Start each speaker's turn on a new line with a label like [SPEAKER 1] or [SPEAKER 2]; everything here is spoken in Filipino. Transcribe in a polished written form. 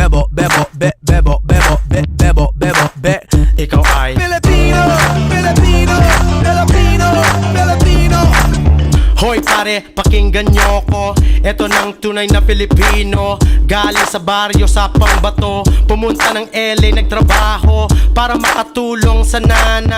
[SPEAKER 1] bebo, bebo, be, bebo, bebo, be, bebo, bebo, be.
[SPEAKER 2] Ikaw ay
[SPEAKER 1] Filipino, Filipino, Filipino, Filipino.
[SPEAKER 2] Hoy pare, pakinggan nyo ko. Eto ng tunay na Pilipino. Galing sa baryo sa Pangbato, pumunta ng LA, nagtrabaho para makatulong sa nanay.